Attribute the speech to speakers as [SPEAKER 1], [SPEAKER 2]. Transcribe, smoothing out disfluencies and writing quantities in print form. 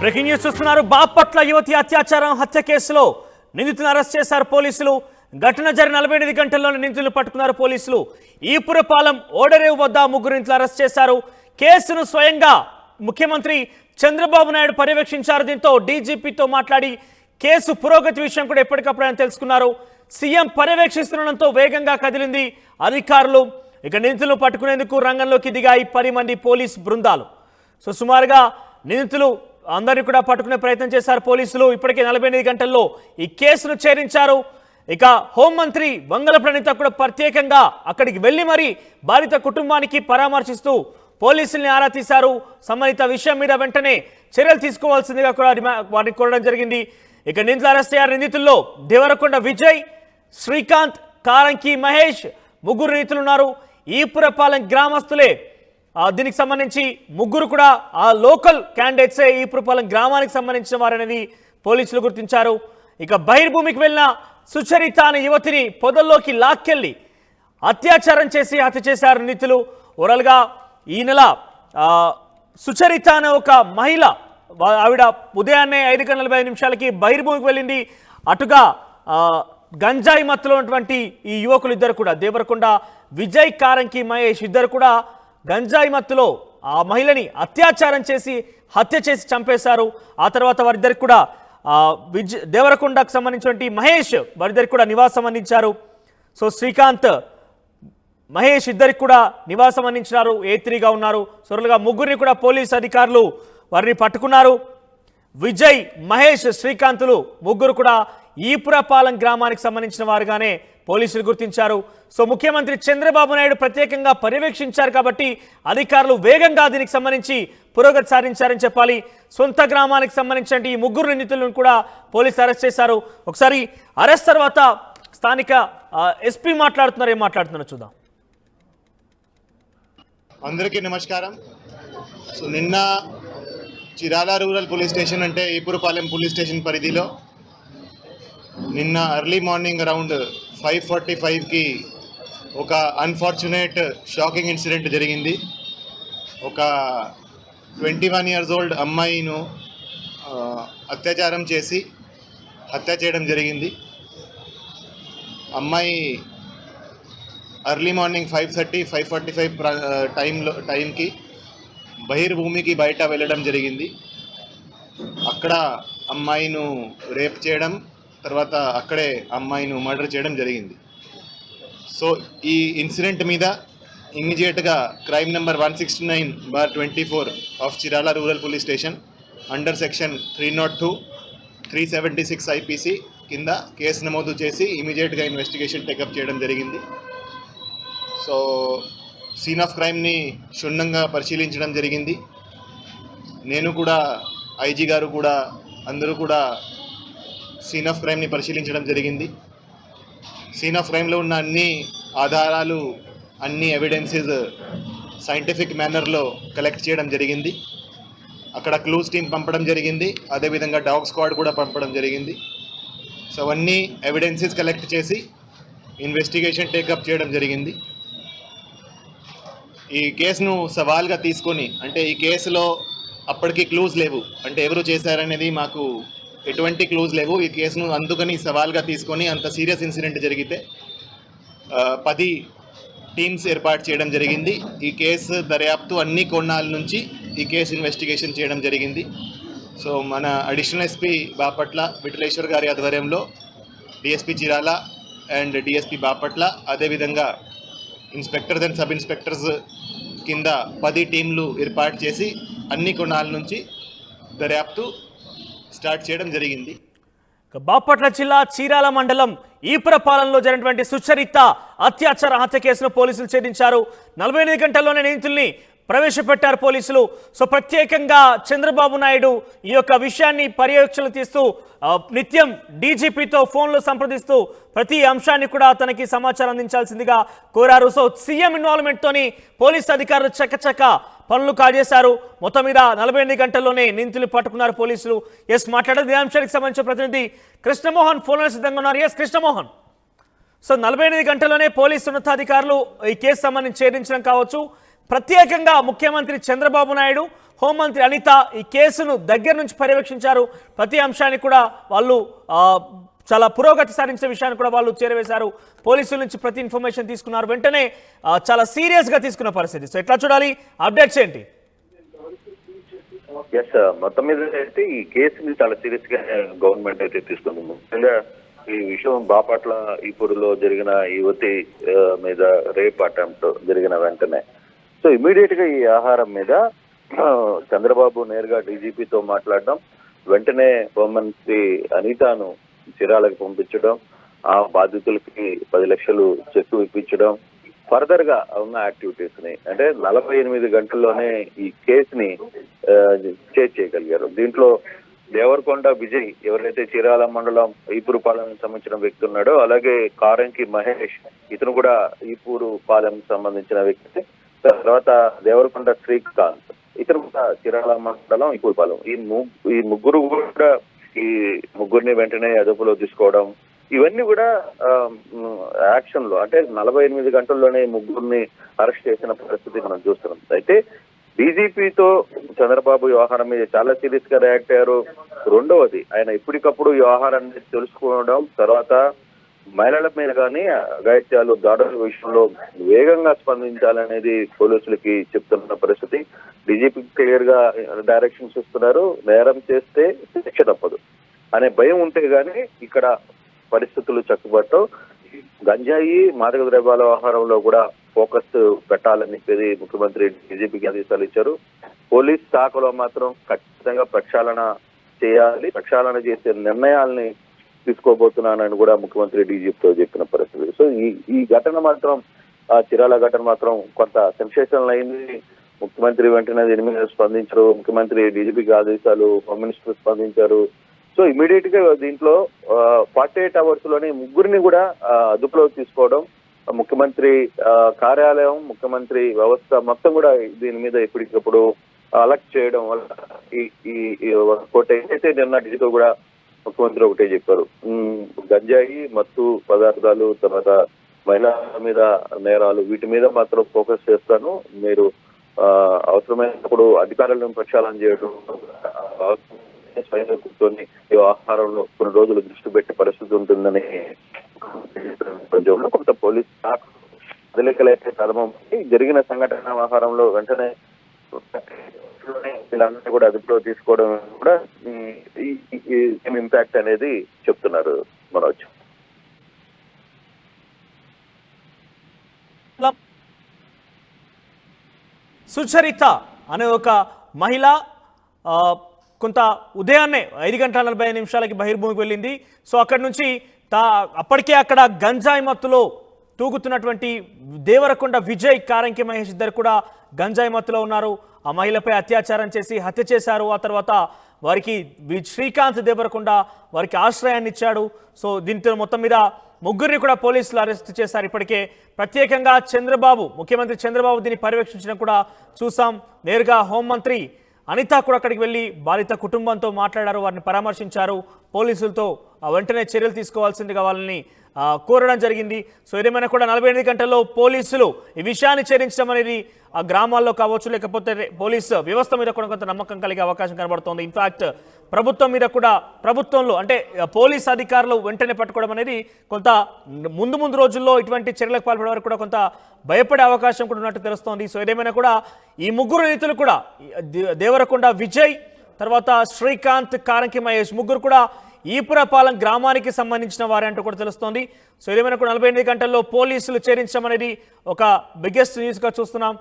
[SPEAKER 1] Breaking news చూస్తున్నారు. బాపట్ల యువతి అత్యాచారం హత్య కేసులో నిందితులను అరెస్ట్ చేశారు పోలీసులు. ఘటన జరిగిన 48 గంటల్లోనే నిందితులను పట్టుకున్నారు పోలీసులు. ఈపురపాలెం ఓడరేవు వద్ద ముగ్గురు నిందితులు అరెస్ట్ చేశారు. కేసును స్వయంగా ముఖ్యమంత్రి చంద్రబాబు నాయుడు పర్యవేక్షించారు. దీంతో డీజీపీతో మాట్లాడి కేసు పురోగతి విషయం కూడా ఎప్పటికప్పుడు ఆయన తెలుసుకున్నారు. సీఎం పర్యవేక్షిస్తుండడంతో వేగంగా కదిలింది అధికారులు. ఇక నిందితులను పట్టుకునేందుకు రంగంలోకి దిగాయి 10 మంది పోలీస్ బృందాలు. సుమారుగా నిందితులు అందరినీ కూడా పట్టుకునే ప్రయత్నం చేశారు పోలీసులు. ఇప్పటికే 48 గంటల్లో ఈ కేసును ఛేదించారు. ఇక హోంమంత్రి వంగల ప్రణీత కూడా ప్రత్యేకంగా అక్కడికి వెళ్లి మరీ బాధిత కుటుంబానికి పరామర్శిస్తూ పోలీసుల్ని ఆరా తీశారు. సంబంధిత విషయం మీద వెంటనే చర్యలు తీసుకోవాల్సిందిగా కూడా వారిని కోరడం జరిగింది. ఇక నిందితులు అరెస్ట్ అయ్యారు. నిందితుల్లో దేవరకొండ విజయ్, శ్రీకాంత్, కారంకి మహేష్ ముగ్గురు నిందితులు ఉన్నారు. ఈపురపాలెం గ్రామస్తులే. దీనికి సంబంధించి ముగ్గురు కూడా ఆ లోకల్ క్యాండిడేట్సే ఈపురపాలెం గ్రామానికి సంబంధించిన వారనేది పోలీసులు గుర్తించారు. ఇక బహిర్భూమికి వెళ్ళిన సుచరిత అనే యువతిని పొదల్లోకి లాక్కెళ్లి అత్యాచారం చేసి హత్య చేశారు నిందితులు. ఓవరాల్గా ఈ నెల సుచరిత అనే ఒక మహిళ, ఆవిడ ఉదయాన్నే 5:45 బహిర్భూమికి వెళ్ళింది. అటుగా గంజాయి మత్తులో ఉన్నటువంటి ఈ యువకులు ఇద్దరు కూడా, దేవరకొండ విజయ్, కారంకి మహేష్ ఇద్దరు కూడా గంజాయి మత్తులో ఆ మహిళని అత్యాచారం చేసి హత్య చేసి చంపేశారు. ఆ తర్వాత వారిద్దరికి కూడా దేవరకొండకు సంబంధించినటువంటి మహేష్ వారిద్దరికి కూడా నివాసం అందించారు. సో శ్రీకాంత్, మహేష్ ఇద్దరికి కూడా నివాసం అందించినారు. A3గా ఉన్నారు. సొరలుగా ముగ్గురిని కూడా పోలీసు అధికారులు వారిని పట్టుకున్నారు. విజయ్, మహేష్, శ్రీకాంతులు ముగ్గురు కూడా ఈపురపాలెం గ్రామానికి సంబంధించిన వారుగానే పోలీసులు గుర్తించారు. సో ముఖ్యమంత్రి చంద్రబాబు నాయుడు ప్రత్యేకంగా పర్యవేక్షించారు కాబట్టి అధికారులు వేగంగా దీనికి సంబంధించి పురోగతి సాధించారని చెప్పాలి. సొంత గ్రామానికి సంబంధించిన ఈ ముగ్గురు నిందితులను కూడా పోలీసులు అరెస్ట్ చేశారు. ఒకసారి అరెస్ట్ తర్వాత స్థానిక ఎస్పీ మాట్లాడుతున్నారు. ఏం మాట్లాడుతున్నారో చూద్దాం.
[SPEAKER 2] అందరికీ నమస్కారం. సో నిన్న చిరాల రూరల్ పోలీస్ స్టేషన్ అంటే ఈపురపాలెం పోలీస్ స్టేషన్ పరిధిలో నిన్న ఎర్లీ మార్నింగ్ అరౌండ్ 5:45కి ఒక అన్ఫార్చునేట్ షాకింగ్ ఇన్సిడెంట్ జరిగింది. ఒక 21 years old అమ్మాయిను అత్యాచారం చేసి హత్య చేయడం జరిగింది. అమ్మాయి ఎర్లీ మార్నింగ్ 5:30-5:45 టైంకి బహిర్భూమికి బయట వెళ్ళడం జరిగింది. అక్కడ అమ్మాయిను రేప్ చేయడం, తర్వాత అక్కడే అమ్మాయిను మర్డర్ చేయడం జరిగింది. సో ఈ ఇన్సిడెంట్ మీద ఇమ్మీడియట్గా crime number 169/24 of Chirala rural police station under section 302, 376 IPC కింద కేసు నమోదు చేసి ఇమీడియట్గా ఇన్వెస్టిగేషన్ టేకప్ చేయడం జరిగింది. సో సీన్ ఆఫ్ క్రైమ్ని క్షుణ్ణంగా పరిశీలించడం జరిగింది. నేను కూడా, ఐజీ గారు కూడా, అందరూ కూడా సీన్ ఆఫ్ క్రైమ్ని పరిశీలించడం జరిగింది. సీన్ ఆఫ్ క్రైమ్లో ఉన్న అన్ని ఆధారాలు, అన్ని ఎవిడెన్సెస్ సైంటిఫిక్ మేనర్లో కలెక్ట్ చేయడం జరిగింది. అక్కడ క్లూస్ టీమ్ పంపడం జరిగింది. అదేవిధంగా డాగ్ స్క్వాడ్ కూడా పంపడం జరిగింది. సో అవన్నీ ఎవిడెన్సెస్ కలెక్ట్ చేసి ఇన్వెస్టిగేషన్ టేకప్ చేయడం జరిగింది. ఈ కేసును సవాల్గా తీసుకొని, అంటే ఈ కేసులో అప్పటికి క్లూస్ లేవు, అంటే ఎవరు చేశారనేది మాకు ఎటువంటి క్లూజ్ లేవు. ఈ కేసును అందుకని సవాల్గా తీసుకొని, అంత సీరియస్ ఇన్సిడెంట్ జరిగితే 10 టీమ్స్ ఏర్పాటు చేయడం జరిగింది. ఈ కేసు దర్యాప్తు అన్ని కోణాల నుంచి ఈ కేసు ఇన్వెస్టిగేషన్ చేయడం జరిగింది. సో మన అడిషనల్ ఎస్పీ బాపట్ల విఠలేశ్వర్ గారి ఆధ్వర్యంలో DSP Chirala and DSP Bapatla, అదేవిధంగా ఇన్స్పెక్టర్స్ అండ్ సబ్ ఇన్స్పెక్టర్స్ కింద 10 టీంలు ఏర్పాటు చేసి అన్ని కోణాల నుంచి దర్యాప్తు స్టార్ట్ చేయడం జరిగింది.
[SPEAKER 1] బాపట్ల జిల్లా చీరాల మండలం ఈపురపాలెంలో జరిగినటువంటి సుచరిత అత్యాచార హత్య కేసును పోలీసులు ఛేదించారు. 48 గంటల్లోనే నిందితుల్ని ప్రవేశపెట్టారు పోలీసులు. సో ప్రత్యేకంగా చంద్రబాబు నాయుడు ఈ యొక్క విషయాన్ని పర్యవేక్షణ తీస్తూ నిత్యం డీజీపీతో ఫోన్లో సంప్రదిస్తూ ప్రతి అంశాన్ని కూడా తనకి సమాచారం అందించాల్సిందిగా కోరారు. సో సీఎం ఇన్వాల్వ్మెంట్తోని పోలీసు అధికారులు చకచక పనులు కాజేశారు. మొత్తం మీద 48 గంటల్లోనే నిందితులు పట్టుకున్నారు పోలీసులు. ఎస్ మాట్లాడేది ఈ అంశానికి సంబంధించిన ప్రతినిధి కృష్ణమోహన్ ఫోన్లో సిద్ధంగా ఉన్నారు. ఎస్ కృష్ణమోహన్, సో 48 గంటల్లోనే పోలీసు ఉన్నతాధికారులు ఈ కేసు సంబంధించి ఛేదించడం కావచ్చు, ప్రత్యేకంగా ముఖ్యమంత్రి చంద్రబాబు నాయుడు, హోంమంత్రి అనిత ఈ కేసును దగ్గర నుంచి పర్యవేక్షించారు. ప్రతి అంశాన్ని కూడా వాళ్ళు చాలా పురోగతి సాధించిన విషయాన్ని కూడా వాళ్ళు చేరవేశారు. పోలీసుల నుంచి ప్రతి ఇన్ఫర్మేషన్ తీసుకున్నారు. వెంటనే చాలా సీరియస్గా తీసుకున్న పరిస్థితి. సో ఎట్లా చూడాలి, అప్డేట్స్ ఏంటి?
[SPEAKER 3] ఎస్, మొత్తం మీద అయితే ఈ కేసుని చాలా సీరియస్ గా గవర్నమెంట్ అయితే తీసుకుంది. ముఖ్యంగా ఈ విషయం బాపట్ల ఈపూరులో జరిగిన యువతి మీద రేప్ అటెంప్ట్ జరిగిన వెంటనే సో ఇమీడియట్ గా ఈ ఆహారం మీద చంద్రబాబు నేరుగా డీజీపీతో మాట్లాడడం, వెంటనే హోంమంత్రి అనితాను చీరాలకు పంపించడం, ఆ బాధితులకి 10 లక్షలు చెక్కు ఇప్పించడం, ఫర్దర్ గా ఉన్న యాక్టివిటీస్ ని అంటే 48 గంటల్లోనే ఈ కేసుని చేజ్ చేయగలిగారు. దీంట్లో దేవరకొండ విజయ్ ఎవరైతే చీరాల మండలం ఈపూరు పాలెం సంబంధించిన వ్యక్తి ఉన్నాడో, అలాగే కారంకి మహేష్ ఇతను కూడా ఈపూరు పాలెం సంబంధించిన వ్యక్తి, తర్వాత దేవరకొండ శ్రీకాంత్ ఇతను కూడా చీరాల మండలం ఈపూరు పాలెం, ఈ ముగ్గురు కూడా ఈ ముగ్గురిని వెంటనే అదుపులో తీసుకోవడం, ఇవన్నీ కూడా యాక్షన్ లో అంటే 48 గంటల్లోనే ముగ్గురిని అరెస్ట్ చేసిన పరిస్థితి మనం చూస్తున్నాం. అయితే డీజీపీతో చంద్రబాబు వ్యవహారం మీద చాలా సీరియస్ గా రియాక్ట్ అయ్యారు. రెండవది ఆయన ఇప్పటికప్పుడు ఈ వ్యవహారాన్ని తెలుసుకోవడం, తర్వాత మహిళల మీద కానీ అఘాయిత్యాలు దాడుల విషయంలో వేగంగా స్పందించాలనేది పోలీసులకి చెప్తున్న పరిస్థితి. డీజీపీ క్లియర్ గా డైరెక్షన్స్ ఇస్తున్నారు, నేరం చేస్తే శిక్ష తప్పదు అనే భయం ఉంటే గానీ ఇక్కడ పరిస్థితులు చక్కబట్టవు. గంజాయి మాదక ద్రవ్యాల వ్యవహారంలో కూడా ఫోకస్ పెట్టాలని చెప్పేది ముఖ్యమంత్రి డీజీపీకి ఆదేశాలు ఇచ్చారు. పోలీస్ శాఖలో మాత్రం ఖచ్చితంగా ప్రక్షాళన చేయాలి, ప్రక్షాళన చేసే నిర్ణయాల్ని తీసుకోబోతున్నానని కూడా ముఖ్యమంత్రి డీజీపీతో చెప్పిన పరిస్థితి. సో ఈ ఘటన మాత్రం చీరాల ఘటన మాత్రం కొంత సెన్సేషనల్ అయింది. ముఖ్యమంత్రి వెంటనే దీని మీద స్పందించారు, ముఖ్యమంత్రి డీజీపీకి ఆదేశాలు, హోమ్ మినిస్టర్ స్పందించారు. సో ఇమీడియట్ గా దీంట్లో 48 అవర్స్ లోనే ముగ్గురిని కూడా అదుపులో తీసుకోవడం, ముఖ్యమంత్రి కార్యాలయం, ముఖ్యమంత్రి వ్యవస్థ మొత్తం కూడా దీని మీద ఎప్పటికప్పుడు అలర్ట్ చేయడం వల్ల ఒకటి అయితే నిన్న ఢిల్లీతో కూడా ముఖ్యమంత్రి ఒకటే చెప్పారు, గంజాయి మత్తు పదార్థాలు తర్వాత మహిళల మీద నేరాలు వీటి మీద మాత్రం ఫోకస్ చేస్తాను, మీరు అవసరమైనప్పుడు అధికారులను ప్రక్షాళన చేయడం, స్వయంగా కూర్చొని ఈ ఆహారంలో కొన్ని రోజులు దృష్టి పెట్టే పరిస్థితి ఉంటుందని కొంత పోలీస్ శాఖ అధికారులైతే కదమని జరిగిన సంఘటన ఆహారంలో వెంటనే వీళ్ళందరినీ కూడా అదుపులో తీసుకోవడం కూడా ఇంపాక్ట్ అనేది చెప్తున్నారు మనోజ్.
[SPEAKER 1] సుచరిత అనే ఒక మహిళ కొంత ఉదయాన్నే 5:45 బహిర్భూమికి వెళ్ళింది. సో అక్కడి నుంచి అప్పటికే అక్కడ గంజాయి మత్తులో తూగుతున్నటువంటి దేవరకొండ విజయ్, కారంకి మహేష్ ఇద్దరు కూడా గంజాయి మత్తులో ఉన్నారు. ఆ మహిళపై అత్యాచారం చేసి హత్య చేశారు. ఆ తర్వాత వారికి శ్రీకాంత్ దేవరకొండ వారికి ఆశ్రయాన్ని ఇచ్చాడు. సో దీంతో మొత్తం మీద ముగ్గురిని కూడా పోలీసులు అరెస్ట్ చేశారు. ఇప్పటికే ప్రత్యేకంగా ముఖ్యమంత్రి చంద్రబాబు దీన్ని పర్యవేక్షించడం కూడా చూసాం. నేరుగా హోంమంత్రి అనిత కూడా అక్కడికి వెళ్ళి బాధిత కుటుంబంతో మాట్లాడారు, వారిని పరామర్శించారు. పోలీసులతో వెంటనే చర్యలు తీసుకోవాల్సిందిగా వాళ్ళని కోరడం జరిగింది. సో ఏదేమైనా కూడా 48 గంటల్లో పోలీసులు ఈ విషయాన్ని ఛేదించడం అనేది ఆ గ్రామాల్లో కావచ్చు, లేకపోతే పోలీసు వ్యవస్థ మీద కూడా కొంత నమ్మకం కలిగే అవకాశం కనబడుతోంది. ఇన్ఫాక్ట్ ప్రభుత్వం మీద కూడా, ప్రభుత్వంలో అంటే పోలీస్ అధికారులు వెంటనే పట్టుకోవడం అనేది కొంత ముందు రోజుల్లో ఇటువంటి చర్యలకు పాల్పడే వరకు కూడా కొంత భయపడే అవకాశం కూడా ఉన్నట్టు తెలుస్తోంది. సో ఏదేమైనా కూడా ఈ ముగ్గురు నిందితులు కూడా దేవరకొండ విజయ్, తర్వాత శ్రీకాంత్, కారంకి మహేష్ ముగ్గురు కూడా ఈపురపాలెం గ్రామానికి సంబంధించిన వారే అంటూ కూడా తెలుస్తోంది. సో ఏదేమైనా కూడా 48 గంటల్లో పోలీసులు చేరించడం అనేది ఒక బిగ్గెస్ట్ న్యూస్గా చూస్తున్నాం.